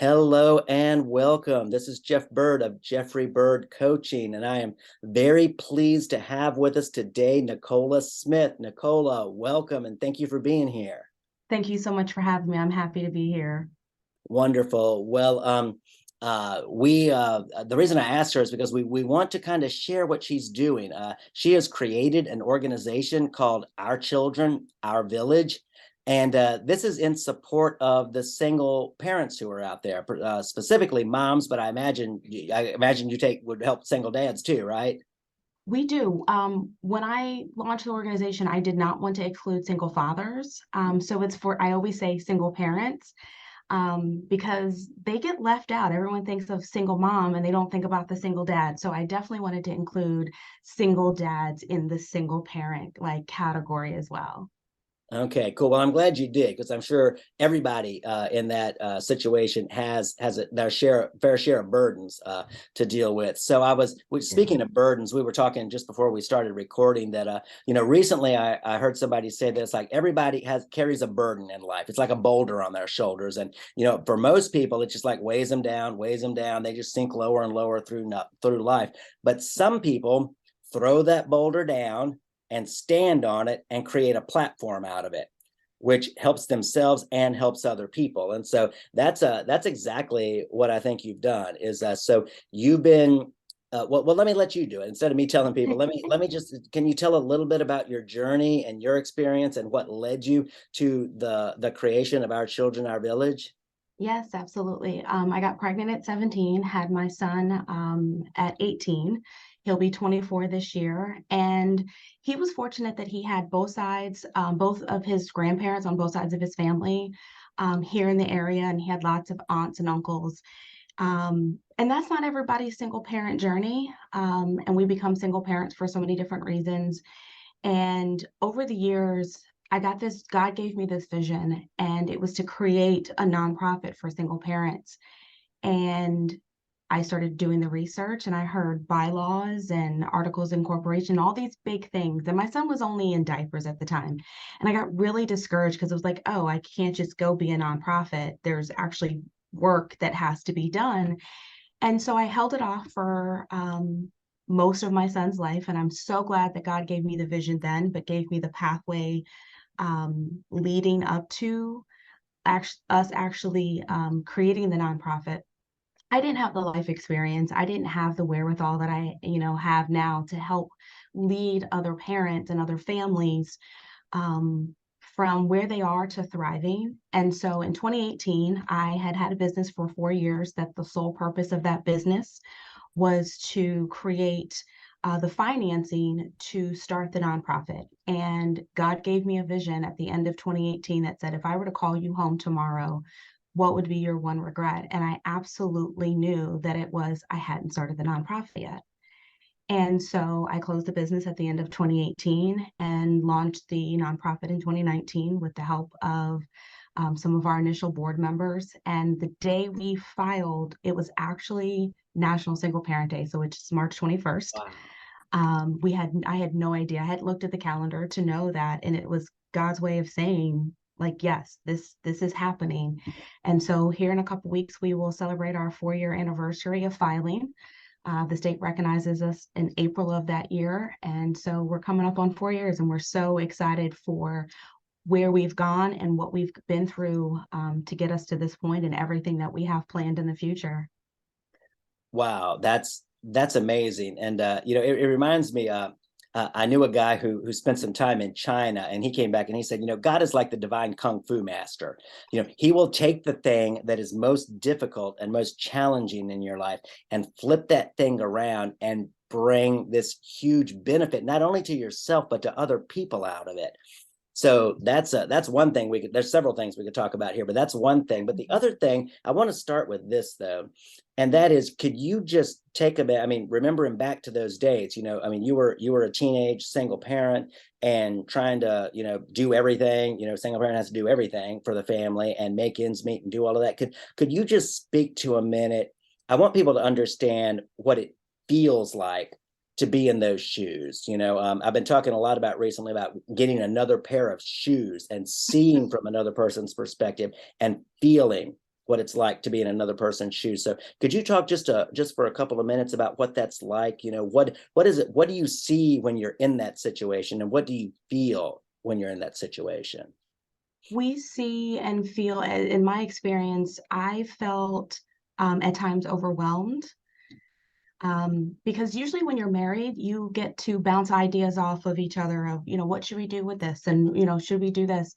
Hello and welcome. This is Jeff Bird of Jeffrey Bird Coaching, and I am very pleased to have with us today Nicola Smith. Nicola, welcome and thank you for being here. Thank you so much for having me. I'm happy to be here. Wonderful. Well, we the reason I asked her is because we want to kind of share what she's doing. She has created an organization called Our Children, Our Village. And this is in support of the single parents who are out there, specifically moms, but I imagine you take would help single dads too, right? We do. When I launched the organization, I did not want to include single fathers. So it's for, I always say single parents, because they get left out. Everyone thinks of single mom and they don't think about the single dad. So I definitely wanted to include single dads in the single parent like category as well. Okay, cool. Well, I'm glad you did because I'm sure everybody in that situation has their fair share of burdens to deal with. So Yeah. speaking of burdens, we were talking just before we started recording that recently I heard somebody say that it's like everybody carries a burden in life. It's like a boulder on their shoulders, and for most people, it just like weighs them down, weighs them down. They just sink lower and lower through life. But some people throw that boulder down and stand on it and create a platform out of it, which helps themselves and helps other people. And so that's exactly what I think you've done. Is so you've been well, let me let you do it instead of me telling people. Let me just, can you tell a little bit about your journey and your experience and what led you to the creation of Our Children, Our Village? Yes, absolutely. I got pregnant at 17, had my son at 18. He'll be 24 this year. And he was fortunate that he had both sides, both of his grandparents on both sides of his family here in the area. And he had lots of aunts and uncles. And that's not everybody's single parent journey. And we become single parents for so many different reasons. And over the years, God gave me this vision, and it was to create a nonprofit for single parents. And I started doing the research and I heard bylaws and articles of incorporation, all these big things. And my son was only in diapers at the time. And I got really discouraged because it was like, oh, I can't just go be a nonprofit. There's actually work that has to be done. And so I held it off for most of my son's life. And I'm so glad that God gave me the vision then, but gave me the pathway leading up to us actually creating the nonprofit. I didn't have the life experience. I didn't have the wherewithal that I have now to help lead other parents and other families from where they are to thriving. And so in 2018, I had had a business for 4 years that the sole purpose of that business was to create the financing to start the nonprofit. And God gave me a vision at the end of 2018 that said, if I were to call you home tomorrow, what would be your one regret? And I absolutely knew that it was I hadn't started the nonprofit yet. And so I closed the business at the end of 2018 and launched the nonprofit in 2019 with the help of some of our initial board members. And the day we filed, it was actually National Single Parent Day, so it's March 21st. Wow. I had no idea. I hadn't looked at the calendar to know that, and it was God's way of saying, like, yes, this is happening. And so here in a couple weeks, we will celebrate our 4-year anniversary of filing. The state recognizes us in April of that year. And so we're coming up on 4 years, and we're so excited for where we've gone and what we've been through to get us to this point and everything that we have planned in the future. Wow, that's amazing. And it reminds me. I knew a guy who spent some time in China, and he came back and he said, God is like the divine kung fu master. He will take the thing that is most difficult and most challenging in your life and flip that thing around and bring this huge benefit, not only to yourself, but to other people out of it. So that's one thing there's several things we could talk about here, but that's one thing. But the other thing, I want to start with this though, and that is, could you just take a bit, I mean, remembering back to those days, I mean, you were a teenage single parent and trying to, do everything, single parent has to do everything for the family and make ends meet and do all of that. Could you just speak to a minute? I want people to understand what it feels like to be in those shoes. I've been talking a lot about recently about getting another pair of shoes and seeing from another person's perspective and feeling what it's like to be in another person's shoes. So could you talk just for a couple of minutes about what that's like? What is it? What do you see when you're in that situation, and what do you feel when you're in that situation? We see and feel, in my experience, I felt at times overwhelmed, because usually when you're married, you get to bounce ideas off of each other of, what should we do with this? And, should we do this?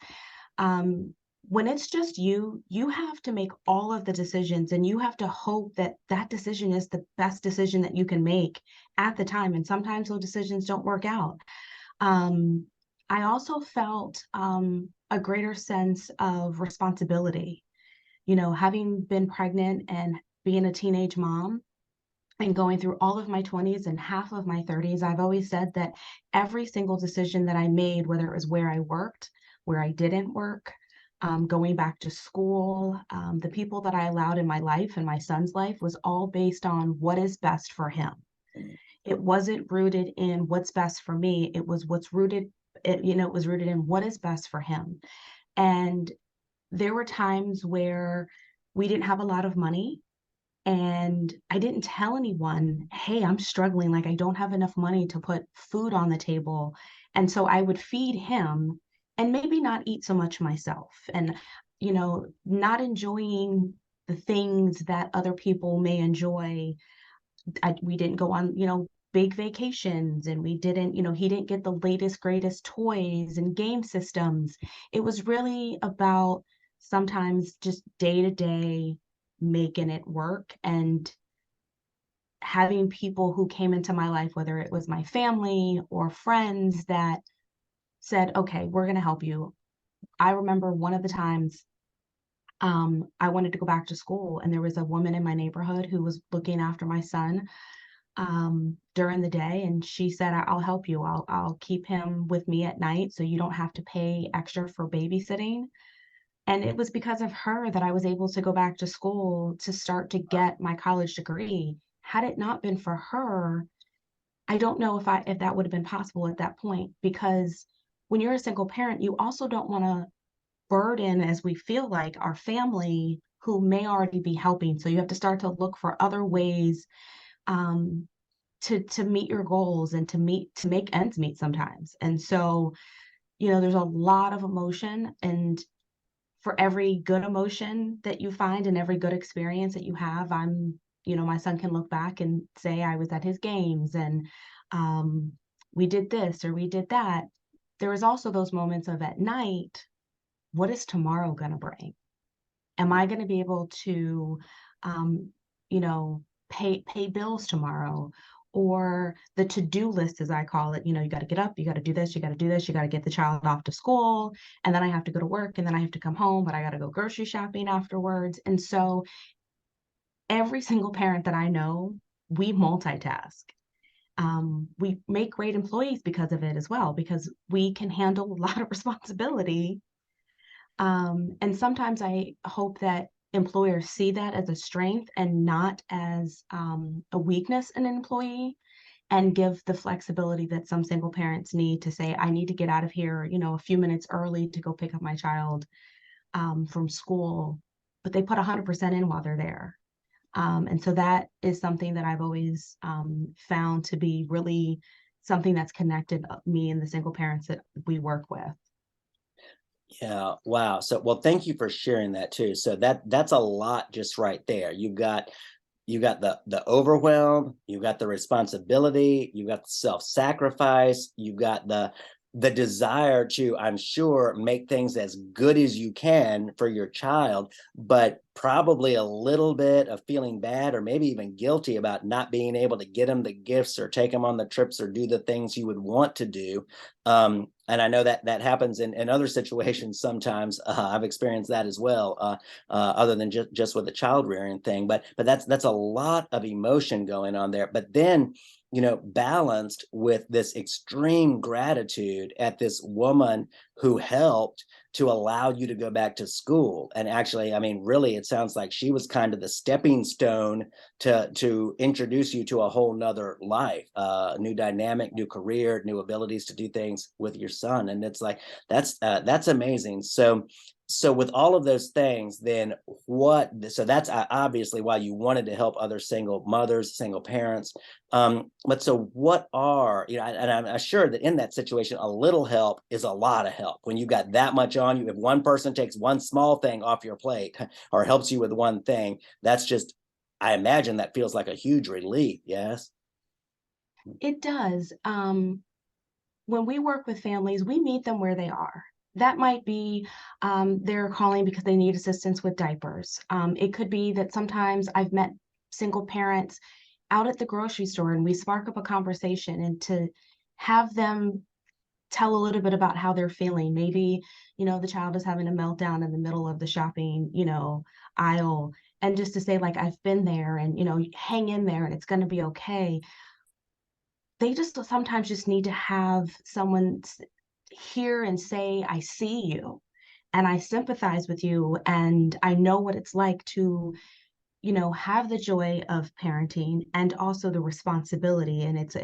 When it's just you, you have to make all of the decisions and you have to hope that that decision is the best decision that you can make at the time. And sometimes those decisions don't work out. Um, I also felt a greater sense of responsibility, having been pregnant and being a teenage mom and going through all of my 20s and half of my 30s. I've always said that every single decision that I made, whether it was where I worked, where I didn't work, going back to school, the people that I allowed in my life and my son's life, was all based on what is best for him. It wasn't rooted in what's best for me. It was it was rooted in what is best for him. And there were times where we didn't have a lot of money and I didn't tell anyone, hey, I'm struggling. Like, I don't have enough money to put food on the table. And so I would feed him and maybe not eat so much myself and, not enjoying the things that other people may enjoy. We didn't go on, big vacations, and we didn't, he didn't get the latest, greatest toys and game systems. It was really about sometimes just day to day making it work and having people who came into my life, whether it was my family or friends, that said, okay, we're going to help you. I remember one of the times I wanted to go back to school, and there was a woman in my neighborhood who was looking after my son during the day, and she said, I'll help you. I'll keep him with me at night so you don't have to pay extra for babysitting. And it was because of her that I was able to go back to school to start to get my college degree. Had it not been for her, I don't know if that would have been possible at that point, because when you're a single parent, you also don't want to burden, as we feel like, our family who may already be helping. So you have to start to look for other ways um, to meet your goals and to make ends meet sometimes. And so, there's a lot of emotion, and for every good emotion that you find and every good experience that you have, my son can look back and say, I was at his games and um, we did this or we did that. There is also those moments of at night, what is tomorrow going to bring? Am I going to be able to, um, you know, pay bills tomorrow? Or the to-do list, as I call it, you got to get up, you got to do this, you got to do this, you got to get the child off to school, and then I have to go to work, and then I have to come home, but I got to go grocery shopping afterwards. And so every single parent that I know, we multitask. We make great employees because of it as well, because we can handle a lot of responsibility, and sometimes I hope that employers see that as a strength and not as a weakness in an employee, and give the flexibility that some single parents need to say, I need to get out of here, a few minutes early to go pick up my child from school, but they put 100% in while they're there. And so that is something that I've always found to be really something that's connected me and the single parents that we work with. Yeah, wow. So, well, thank you for sharing that too. So that's a lot just right there. You got the overwhelm, you got the responsibility, you got the self-sacrifice, you got the desire to, I'm sure, make things as good as you can for your child, but probably a little bit of feeling bad or maybe even guilty about not being able to get them the gifts or take them on the trips or do the things you would want to do. And I know that happens in other situations sometimes. I've experienced that as well, other than just with the child rearing thing. But that's a lot of emotion going on there. But then, balanced with this extreme gratitude at this woman who helped to allow you to go back to school. And actually, I mean, really, it sounds like she was kind of the stepping stone to introduce you to a whole nother life, new dynamic, new career, new abilities to do things with your son. And it's like, that's amazing. So So with all of those things, then what? So that's obviously why you wanted to help other single mothers, single parents. But so what are, and I'm sure that in that situation, a little help is a lot of help. When you got that much on you, if one person takes one small thing off your plate or helps you with one thing, that's just, I imagine that feels like a huge relief. Yes. It does. When we work with families, we meet them where they are. That might be they're calling because they need assistance with diapers. It could be that sometimes I've met single parents out at the grocery store and we spark up a conversation, and to have them tell a little bit about how they're feeling. Maybe, the child is having a meltdown in the middle of the shopping, aisle. And just to say, like, I've been there and, hang in there and it's going to be okay. They just sometimes just need to have someone hear and say, I see you and I sympathize with you. And I know what it's like to, have the joy of parenting and also the responsibility. And it's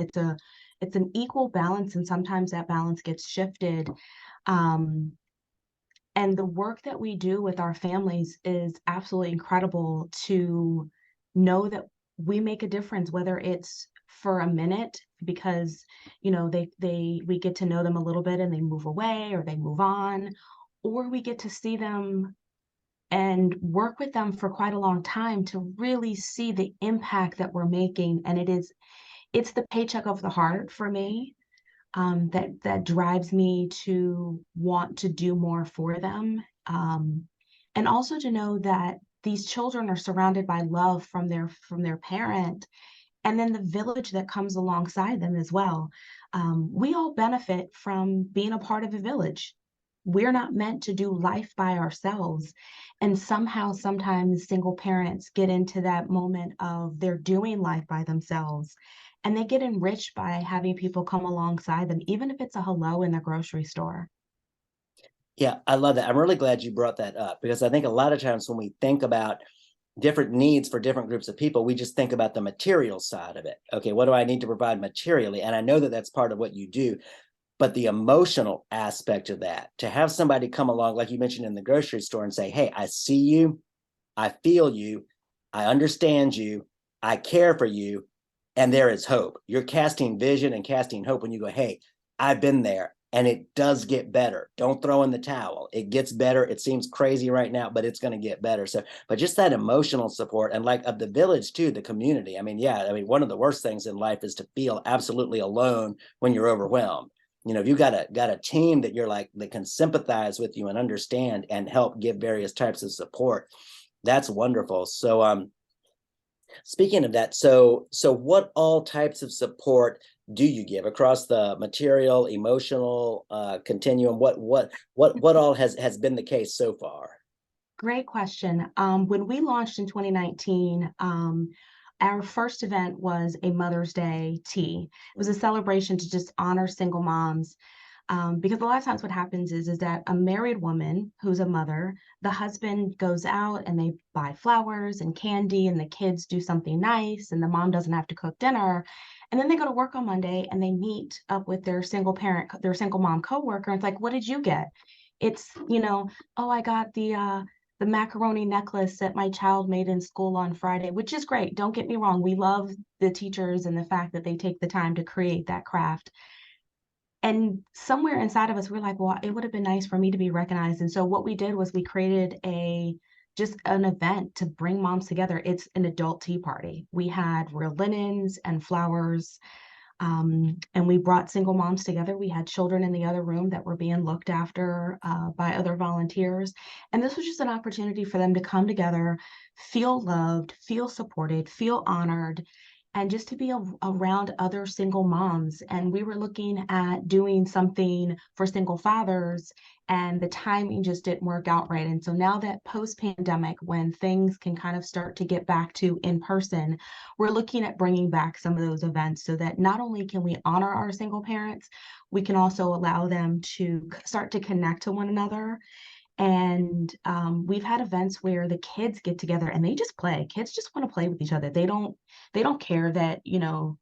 an equal balance. And sometimes that balance gets shifted. Um, and the work that we do with our families is absolutely incredible to know that we make a difference, whether it's for a minute because we get to know them a little bit and they move away or they move on, or we get to see them and work with them for quite a long time to really see the impact that we're making. And it's the paycheck of the heart for me, that drives me to want to do more for them, and also to know that these children are surrounded by love from their parent, and then the village that comes alongside them as well. We all benefit from being a part of a village. We're not meant to do life by ourselves. And somehow, sometimes single parents get into that moment of they're doing life by themselves. And they get enriched by having people come alongside them, even if it's a hello in the grocery store. Yeah, I love that. I'm really glad you brought that up because I think a lot of times when we think about different needs for different groups of people, we just think about the material side of it. Okay, what do I need to provide materially? And I know that that's part of what you do, but the emotional aspect of that, to have somebody come along, like you mentioned in the grocery store, and say, hey, I see you, I feel you, I understand you, I care for you, and there is hope. You're casting vision and casting hope when you go, hey, I've been there and it does get better. Don't throw in the towel. It gets better. It seems crazy right now, but it's going to get better. So, but just that emotional support, and like of the village too, the community. I mean, yeah, I mean, one of the worst things in life is to feel absolutely alone when you're overwhelmed. If you got a team that you're like that can sympathize with you and understand and help give various types of support, that's wonderful. So speaking of that, so what all types of support do you give across the material, emotional continuum? What all has been the case so far? Great question. When we launched in 2019, our first event was a Mother's Day tea. It was a celebration to just honor single moms. Because a lot of times what happens is that a married woman who's a mother, the husband goes out and they buy flowers and candy and the kids do something nice and the mom doesn't have to cook dinner. And then they go to work on Monday and they meet up with their single mom coworker. And it's like, what did you get? It's, oh, I got the macaroni necklace that my child made in school on Friday, which is great. Don't get me wrong. We love the teachers and the fact that they take the time to create that craft. And somewhere inside of us, we're like, well, it would have been nice for me to be recognized. And so what we did was we created just an event to bring moms together. It's an adult tea party. We had real linens and flowers. And we brought single moms together. We had children in the other room that were being looked after by other volunteers. And this was just an opportunity for them to come together, feel loved, feel supported, feel honored, and just to be around other single moms. And we were looking at doing something for single fathers, and the timing just didn't work out right. And so now that post-pandemic, when things can kind of start to get back to in person, we're looking at bringing back some of those events so that not only can we honor our single parents, we can also allow them to start to connect to one another. And we've had events where the kids get together and they just play. Kids just want to play with each other. They don't care that, you're,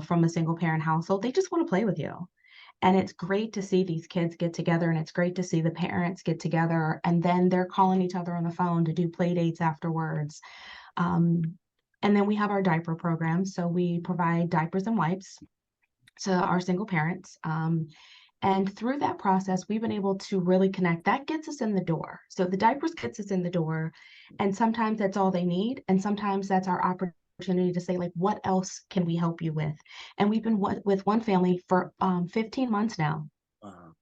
from a single parent household. They just want to play with you. And it's great to see these kids get together, and it's great to see the parents get together, and then they're calling each other on the phone to do play dates afterwards. Um, and then we have our diaper program. So we provide diapers and wipes to our single parents. And through that process, we've been able to really connect. That gets us in the door. So the diapers gets us in the door. And sometimes that's all they need. And sometimes that's our opportunity to say, like, what else can we help you with? And we've been with one family for 15 months now. Wow.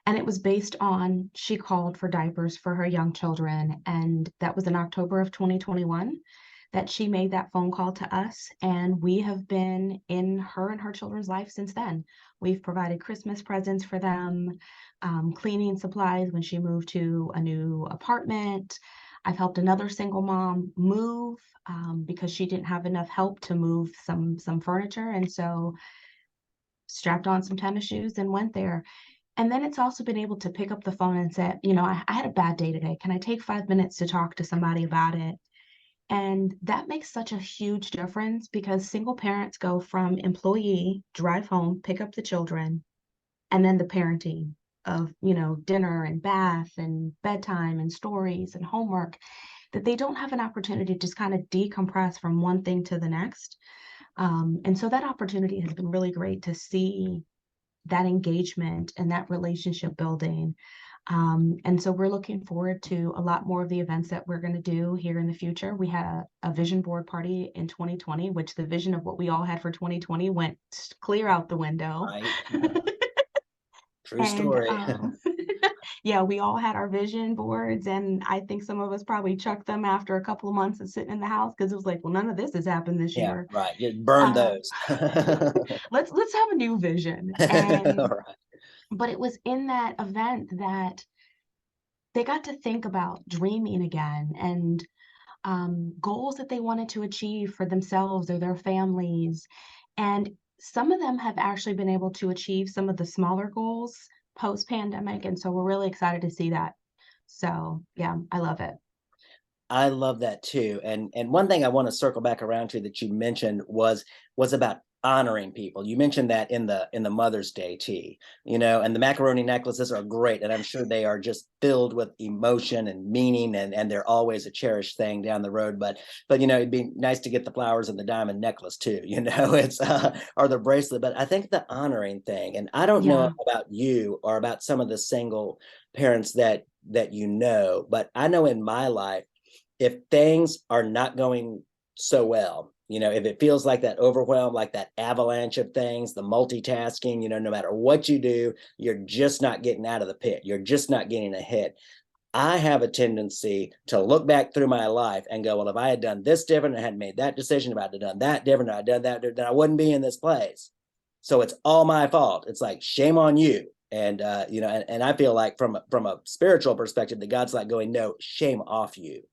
And it was based on, she called for diapers for her young children. And that was in October of 2021 that she made that phone call to us. And we have been in her and her children's life since then. We've provided Christmas presents for them, cleaning supplies when she moved to a new apartment. I've helped another single mom move because she didn't have enough help to move some furniture. And so strapped on some tennis shoes and went there. And then it's also been able to pick up the phone and say, I had a bad day today. Can I take 5 minutes to talk to somebody about it? And that makes such a huge difference because single parents go from employee, drive home, pick up the children, and then the parenting of, dinner and bath and bedtime and stories and homework, that they don't have an opportunity to just kind of decompress from one thing to the next. And so that opportunity has been really great to see that engagement and that relationship building. And so we're looking forward to a lot more of the events that we're going to do here in the future. We had a vision board party in 2020, which the vision of what we all had for 2020 went clear out the window. Right. True And story. yeah, we all had our vision boards, and I think some of us probably chucked them after a couple of months of sitting in the house because it was like, well, none of this has happened this Yeah, year. right. You burn Uh, those. let's have a new vision. All And right. but it was in that event that they got to think about dreaming again and goals that they wanted to achieve for themselves or their families. And some of them have actually been able to achieve some of the smaller goals post pandemic. And so we're really excited to see that. So, yeah, I love it. I love that too. And one thing I want to circle back around to that you mentioned was about honoring people. You mentioned that in the Mother's Day tea, and the macaroni necklaces are great, and I'm sure they are just filled with emotion and meaning, and they're always a cherished thing down the road. But it'd be nice to get the flowers and the diamond necklace too. It's or the bracelet. But I think the honoring thing, and I don't know Yeah. about you or about some of the single parents that but I know in my life, if things are not going so well, if it feels like that overwhelm, like that avalanche of things, the multitasking, no matter what you do, you're just not getting out of the pit. You're just not getting ahead. I have a tendency to look back through my life and go, well, if I had done this different, I had made that decision, if I had done that different, I had done that, then I wouldn't be in this place. So it's all my fault. It's like, shame on you. And I feel like from a spiritual perspective, that God's like going, no, shame off you.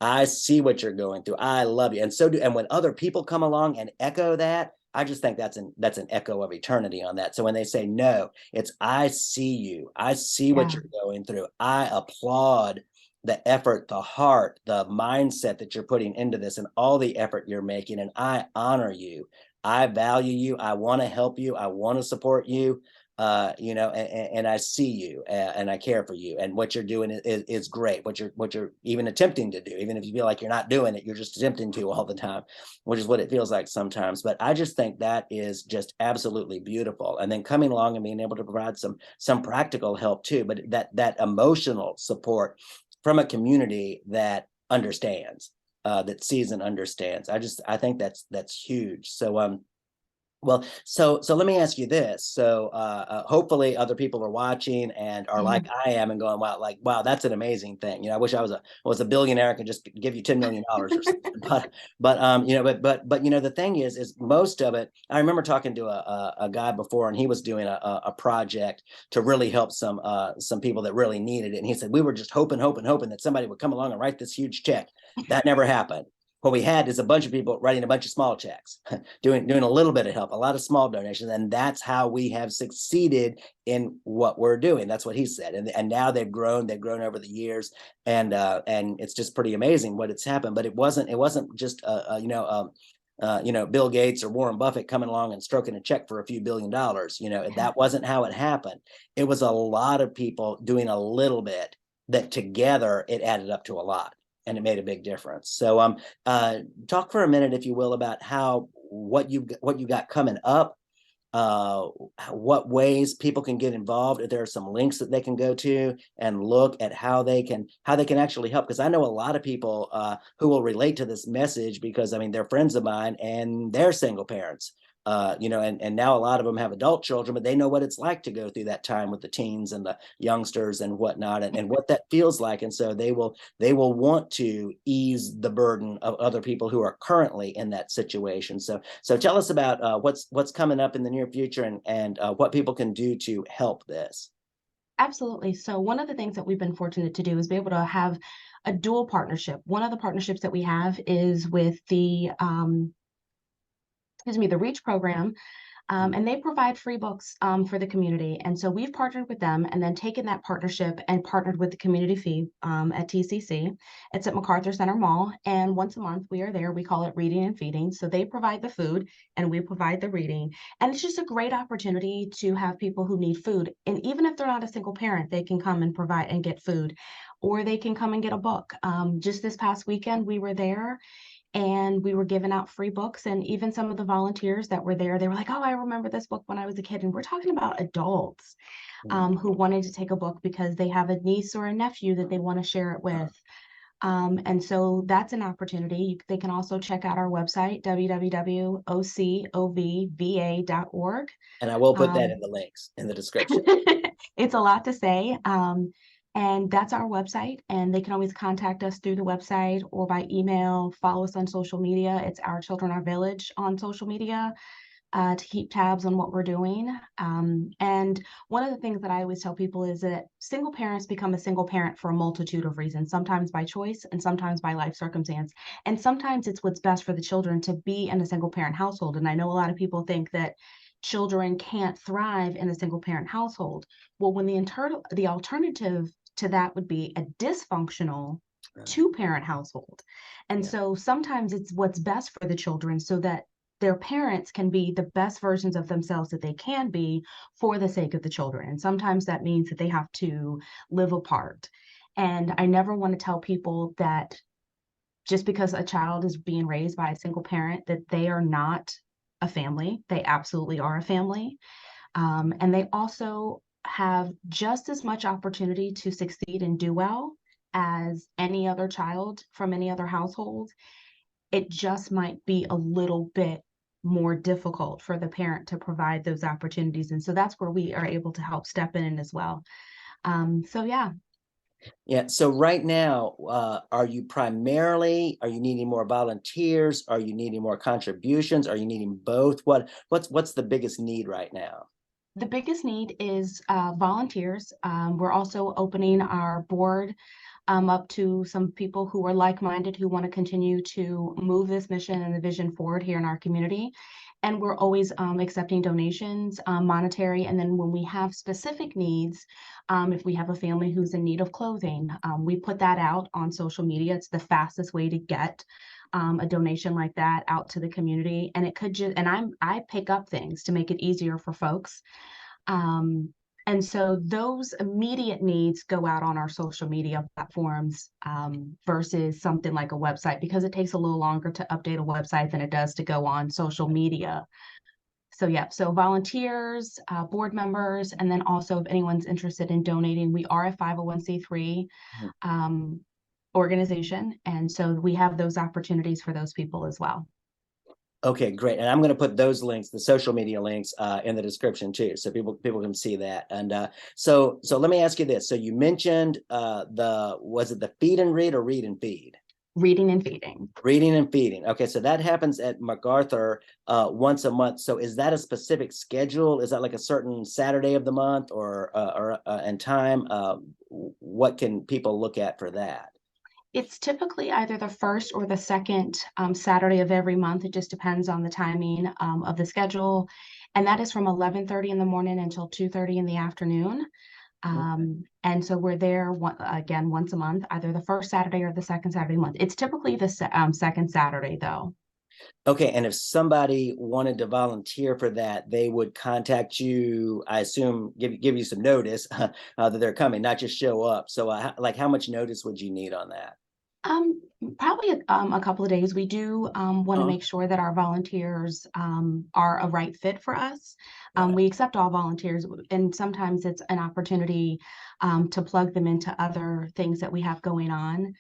I see what you're going through. I love you. And when other people come along and echo that, I just think that's an echo of eternity on that. So when they say no, it's I see you. I see what Yeah. you're going through. I applaud the effort, the heart, the mindset that you're putting into this and all the effort you're making. And I honor you. I value you. I want to help you. I want to support you. And I see you and I care for you, and what you're doing is great. What you're even attempting to do, even if you feel like you're not doing it, you're just attempting to all the time, which is what it feels like sometimes. But I just think that is just absolutely beautiful. And then coming along and being able to provide some practical help too, but that emotional support from a community that understands, that sees and understands. I think that's huge. Well, so let me ask you this. So hopefully other people are watching and are like Mhm. I am and going, wow, that's an amazing thing. I wish I was a billionaire and could just give you $10 million or something. But the thing is most of it. I remember talking to a guy before, and he was doing a project to really help some people that really needed it. And he said, we were just hoping that somebody would come along and write this huge check. That never happened. What we had is a bunch of people writing a bunch of small checks, doing a little bit of help, a lot of small donations, and that's how we have succeeded in what we're doing. That's what he said, and now they've grown over the years, and it's just pretty amazing what it's happened. But it wasn't just Bill Gates or Warren Buffett coming along and stroking a check for a few $1 billion. That wasn't how it happened. It was a lot of people doing a little bit that together it added up to a lot, and it made a big difference. So talk for a minute, if you will, about what you got coming up, uh, what ways people can get involved. If there are some links that they can go to and look at how they can actually help, because I know a lot of people who will relate to this message, because I mean they're friends of mine and they're single parents, and now a lot of them have adult children, but they know what it's like to go through that time with the teens and the youngsters and whatnot, and what that feels like. And so they will want to ease the burden of other people who are currently in that situation. So tell us about what's coming up in the near future, and what people can do to help this. Absolutely. So one of the things that we've been fortunate to do is be able to have a dual partnership. One of the partnerships that we have is with the Reach program, and they provide free books for the community. And so we've partnered with them and then taken that partnership and partnered with the community feed at TCC. It's at MacArthur Center Mall. And once a month we are there. We call it Reading and Feeding. So they provide the food and we provide the reading. And it's just a great opportunity to have people who need food. And even if they're not a single parent, they can come and provide and get food, or they can come and get a book. Just this past weekend, we were there and we were giving out free books, and even some of the volunteers that were there, they were like, oh, I remember this book when I was a kid. And we're talking about adults who wanted to take a book because they have a niece or a nephew that they want to share it with. And so that's an opportunity. They can also check out our website, www.ocovva.org. And I will put that in the links in the description. It's a lot to say. And that's our website. And they can always contact us through the website or by email, follow us on social media. It's Our Children, Our Village on social media to keep tabs on what we're doing. And one of the things that I always tell people is that single parents become a single parent for a multitude of reasons, sometimes by choice and sometimes by life circumstance. And sometimes it's what's best for the children to be in a single parent household. And I know a lot of people think that children can't thrive in a single parent household. Well, when the alternative to that would be a dysfunctional two parent household. And Yeah. so sometimes it's what's best for the children so that their parents can be the best versions of themselves that they can be for the sake of the children. And sometimes that means that they have to live apart. And I never want to tell people that just because a child is being raised by a single parent, that they are not a family. They absolutely are a family. And they also have just as much opportunity to succeed and do well as any other child from any other household. It just might be a little bit more difficult for the parent to provide those opportunities. And so that's where we are able to help step in as well. So yeah. Yeah. So right now, are you needing more volunteers? Are you needing more contributions? Are you needing both? What's the biggest need right now? The biggest need is volunteers. We're also opening our board up to some people who are like-minded, who want to continue to move this mission and the vision forward here in our community. And we're always accepting donations, monetary. And then when we have specific needs, if we have a family who's in need of clothing, we put that out on social media. It's the fastest way to get a donation like that out to the community. And it could just, and I pick up things to make it easier for folks. And so those immediate needs go out on our social media platforms versus something like a website, because it takes a little longer to update a website than it does to go on social media. So yeah, so volunteers, board members, and then also if anyone's interested in donating, we are a 501c3 organization. And so we have those opportunities for those people as well. Okay, great. And I'm going to put those links, the social media links, in the description too, so people can see that. And so let me ask you this. So you mentioned was it the feed and read or read and feed? Reading and feeding. Reading and feeding. Okay, so that happens at MacArthur once a month. So is that a specific schedule? Is that like a certain Saturday of the month or and time? What can people look at for that? It's typically either the first or the second Saturday of every month. It just depends on the timing of the schedule. And that is from 11:30 in the morning until 2:30 in the afternoon. And so we're there again once a month, either the first Saturday or the second Saturday month. It's typically the second Saturday though. Okay, and if somebody wanted to volunteer for that, they would contact you, I assume, give you some notice that they're coming, not just show up. So, like, how much notice would you need on that? Um, Probably a couple of days. We do want to Oh, make sure that our volunteers are a right fit for us. got it. We accept all volunteers, and sometimes it's an opportunity to plug them into other things that we have going on.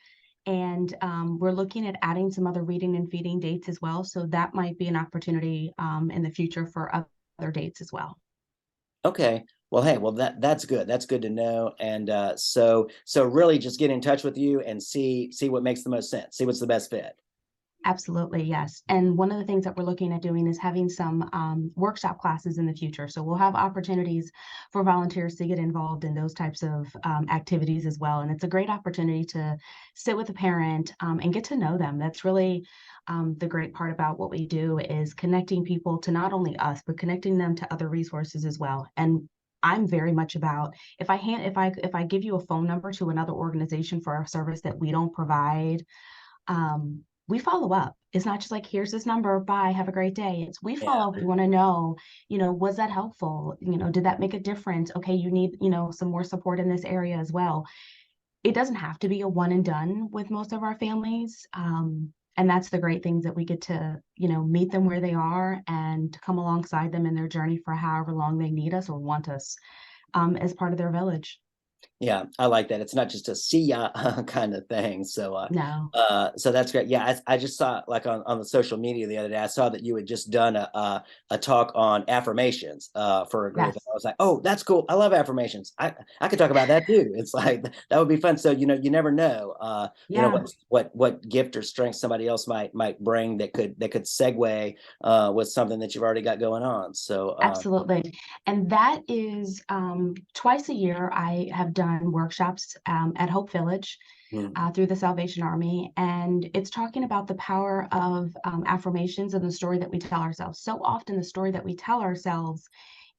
And we're looking at adding some other reading and feeding dates as well. So that might be an opportunity in the future for other dates as well. Okay. Well, hey, well that's good. That's good to know. And so really just get in touch with you and see what makes the most sense. See what's the best fit. Absolutely, yes. And one of the things that we're looking at doing is having some workshop classes in the future. So we'll have opportunities for volunteers to get involved in those types of activities as well. And it's a great opportunity to sit with a parent and get to know them. That's really the great part about what we do is connecting people to not only us, but connecting them to other resources as well. And I'm very much about if I give you a phone number to another organization for a service that we don't provide, we follow up. It's not just like, here's this number, bye, have a great day. It's we Yeah. follow up. We want to know, was that helpful? Did that make a difference? Okay, you need, some more support in this area as well. It doesn't have to be a one and done with most of our families. And that's the great things that we get to, meet them where they are and come alongside them in their journey for however long they need us or want us as part of their village. Yeah, I like that. It's not just a see ya kind of thing. No. So that's great. Yeah, I just saw like on the social media the other day. I saw that you had just done a talk on affirmations for a group. Yes. And I was like, oh, that's cool. I love affirmations. I could talk about that too. It's like that would be fun. So you never know. Yeah. What gift or strength somebody else might bring that could segue with something that you've already got going on. So Absolutely. And that is twice a year, I have done workshops at Hope Village mm, through the Salvation Army. And it's talking about the power of affirmations and the story that we tell ourselves. So often, the story that we tell ourselves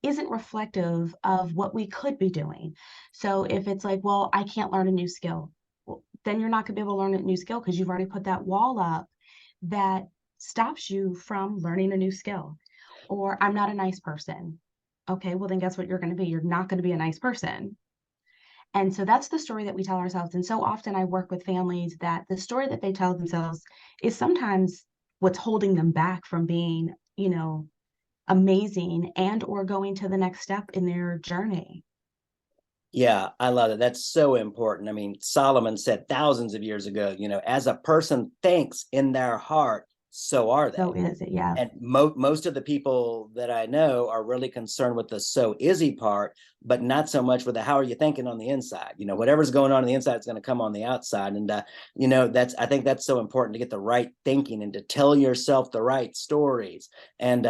isn't reflective of what we could be doing. So if it's like, well, I can't learn a new skill, well, then you're not going to be able to learn a new skill because you've already put that wall up that stops you from learning a new skill. Or I'm not a nice person. Okay, well, then guess what you're going to be? You're not going to be a nice person. And so that's the story that we tell ourselves. And so often I work with families that the story that they tell themselves is sometimes what's holding them back from being, amazing and or going to the next step in their journey. yeah, I love it. That's so important. I mean, Solomon said thousands of years ago, as a person thinks in their heart, so are So they. is it? Yeah. And most of the people that I know are really concerned with the so is he part, but not so much with the how are you thinking on the inside. Whatever's going on the inside is going to come on the outside. And that's I think that's so important to get the right thinking and to tell yourself the right stories. And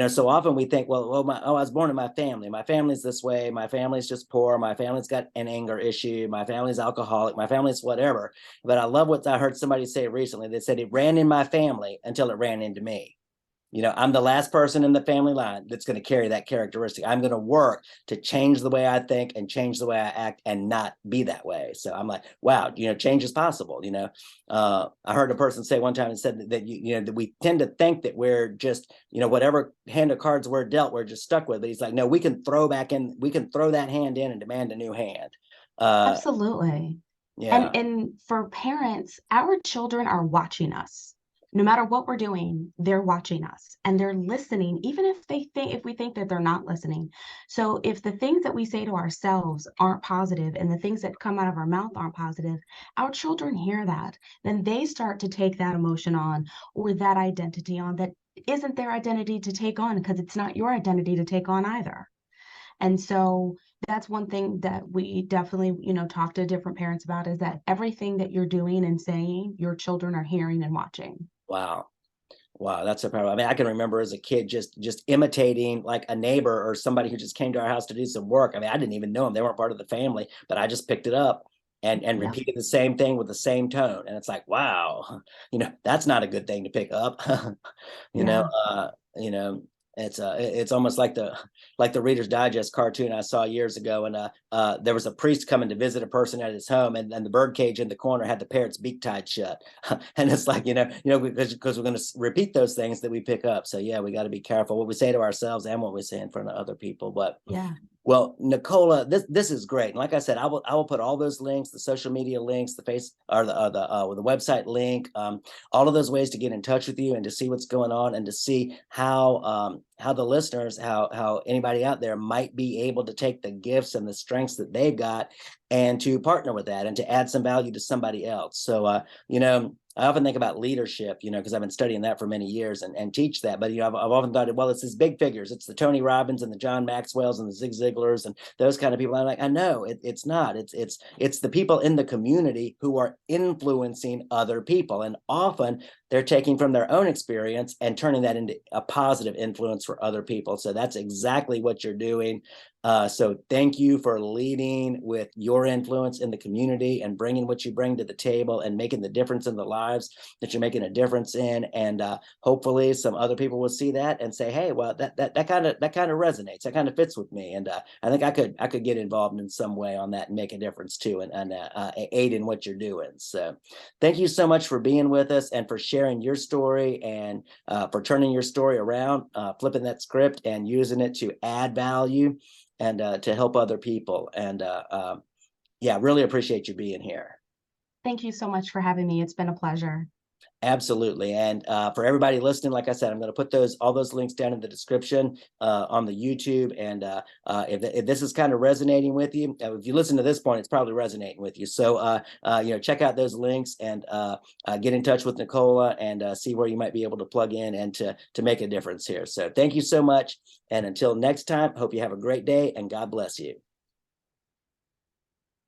so often we think, I was born in my family. My family's this way. My family's just poor. My family's got an anger issue. My family's alcoholic. My family's whatever. But I love what I heard somebody say recently. They said it ran in my family until it ran into me. I'm the last person in the family line that's going to carry that characteristic. I'm going to work to change the way I think and change the way I act and not be that way. So I'm like, wow, change is possible. I heard a person say one time and said that we tend to think that we're just, whatever hand of cards we're dealt, we're just stuck with. But he's like, no, we can throw that hand in and demand a new hand. Uh, Absolutely. And yeah, and for parents, our children are watching us. No matter what we're doing, they're watching us and they're listening, even if we think that they're not listening. So if the things that we say to ourselves aren't positive and the things that come out of our mouth aren't positive, our children hear that. Then they start to take that emotion on or that identity on that isn't their identity to take on because it's not your identity to take on either. And so that's one thing that we definitely, talk to different parents about is that everything that you're doing and saying, your children are hearing and watching. wow. Wow, that's a problem. I mean, I can remember as a kid just imitating like a neighbor or somebody who just came to our house to do some work. I mean, I didn't even know them; they weren't part of the family, but I just picked it up and Yep. repeated the same thing with the same tone. And it's like, wow, that's not a good thing to pick up. you know, Yeah. uh, you know, It's almost like the Reader's Digest cartoon I saw years ago, and there was a priest coming to visit a person at his home, and the bird cage in the corner had the parrot's beak tied shut, and it's like because we're going to repeat those things that we pick up. So yeah, we got to be careful what we say to ourselves and what we say in front of other people. But Yeah. well, Nicola, this is great. And like I said, I will put all those links, the social media links, the face or the website link, all of those ways to get in touch with you and to see what's going on and to see how the listeners, how anybody out there might be able to take the gifts and the strengths that they've got and to partner with that and to add some value to somebody else. So I often think about leadership, because I've been studying that for many years and teach that. But, I've often thought, well, it's these big figures. It's the Tony Robbins and the John Maxwells and the Zig Ziglars and those kind of people. I'm like, I know it's not. It's the people in the community who are influencing other people. And often they're taking from their own experience and turning that into a positive influence for other people. So that's exactly what you're doing. So thank you for leading with your influence in the community and bringing what you bring to the table and making the difference in the lives that you're making a difference in. And hopefully some other people will see that and say, hey, well, that kind of resonates. That kind of fits with me. And I think I could get involved in some way on that and make a difference too, and aid in what you're doing. So thank you so much for being with us and for sharing your story and for turning your story around, flipping that script and using it to add value and to help other people. And yeah, really appreciate you being here. Thank you so much for having me. It's been a pleasure. Absolutely. And for everybody listening, like I said, I'm going to put all those links down in the description on the YouTube. And if this is kind of resonating with you, if you listen to this point, it's probably resonating with you. So, check out those links and get in touch with Nicola and see where you might be able to plug in and to make a difference here. So thank you so much. And until next time, hope you have a great day and God bless you.